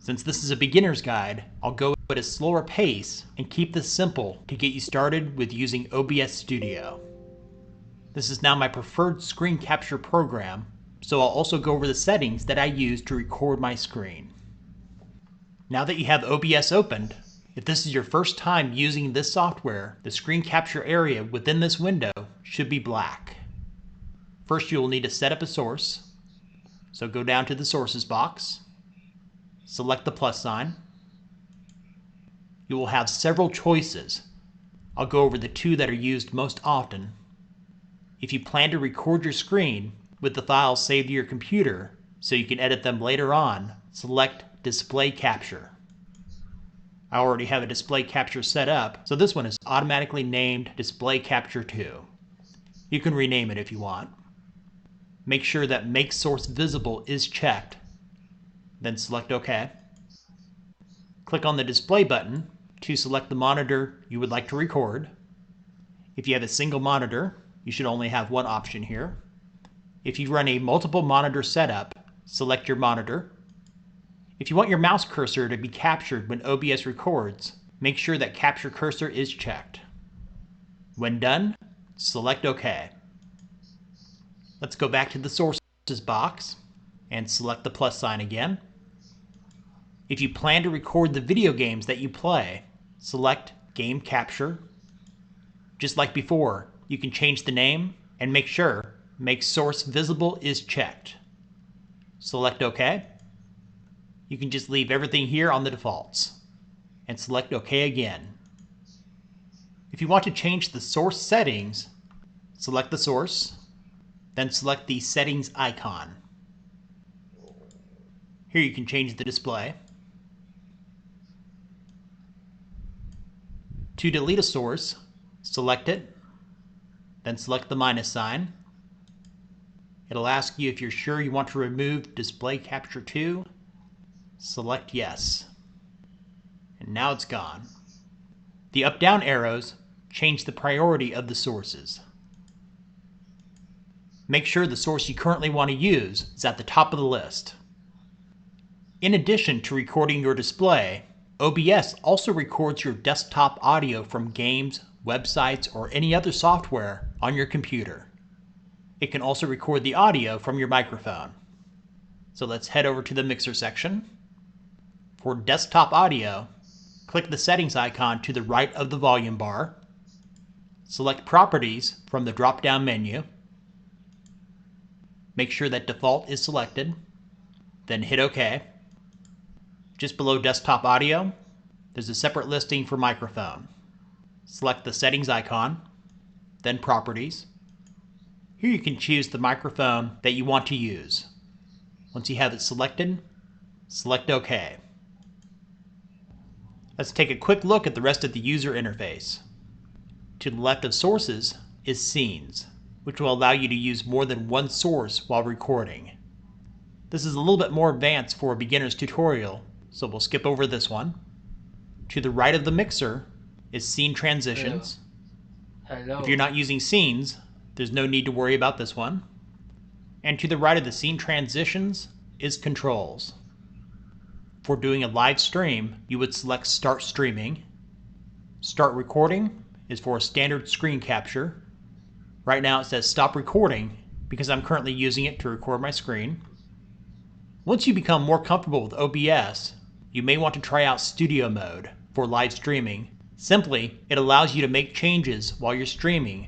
Since this is a beginner's guide, I'll go at a slower pace and keep this simple to get you started with using OBS Studio. This is now my preferred screen capture program, so I'll also go over the settings that I use to record my screen. Now that you have OBS opened, if this is your first time using this software, the screen capture area within this window should be black. First, you will need to set up a source. So go down to the sources box, select the plus sign. You will have several choices. I'll go over the two that are used most often. If you plan to record your screen with the files saved to your computer so you can edit them later on, select Display Capture. I already have a display capture set up, so this one is automatically named Display Capture 2. You can rename it if you want. Make sure that Make Source Visible is checked. Then select OK. Click on the display button to select the monitor you would like to record. If you have a single monitor, you should only have one option here. If you run a multiple monitor setup, select your monitor. If you want your mouse cursor to be captured when OBS records, make sure that Capture Cursor is checked. When done, select OK. Let's go back to the sources box and select the plus sign again. If you plan to record the video games that you play, select Game Capture. Just like before, you can change the name and make sure Make Source Visible is checked. Select OK. You can just leave everything here on the defaults and select OK again. If you want to change the source settings, select the source, then select the settings icon. Here you can change the display. To delete a source, select it, then select the minus sign. It'll ask you if you're sure you want to remove Display Capture 2. Select yes. And now it's gone. The up-down arrows change the priority of the sources. Make sure the source you currently want to use is at the top of the list. In addition to recording your display, OBS also records your desktop audio from games, websites, or any other software on your computer. It can also record the audio from your microphone. So let's head over to the mixer section. For desktop audio, click the settings icon to the right of the volume bar. Select Properties from the drop-down menu. Make sure that Default is selected, then hit OK. Just below desktop audio, there's a separate listing for microphone. Select the settings icon, then Properties. Here you can choose the microphone that you want to use. Once you have it selected, select OK. Let's take a quick look at the rest of the user interface. To the left of Sources is Scenes, which will allow you to use more than one source while recording. This is a little bit more advanced for a beginner's tutorial, so we'll skip over this one. To the right of the mixer is Scene Transitions. Hello. If you're not using scenes, there's no need to worry about this one. And to the right of the Scene Transitions is Controls. For doing a live stream, you would select Start Streaming. Start Recording is for a standard screen capture. Right now it says Stop Recording because I'm currently using it to record my screen. Once you become more comfortable with OBS, you may want to try out Studio Mode for live streaming. Simply, it allows you to make changes while you're streaming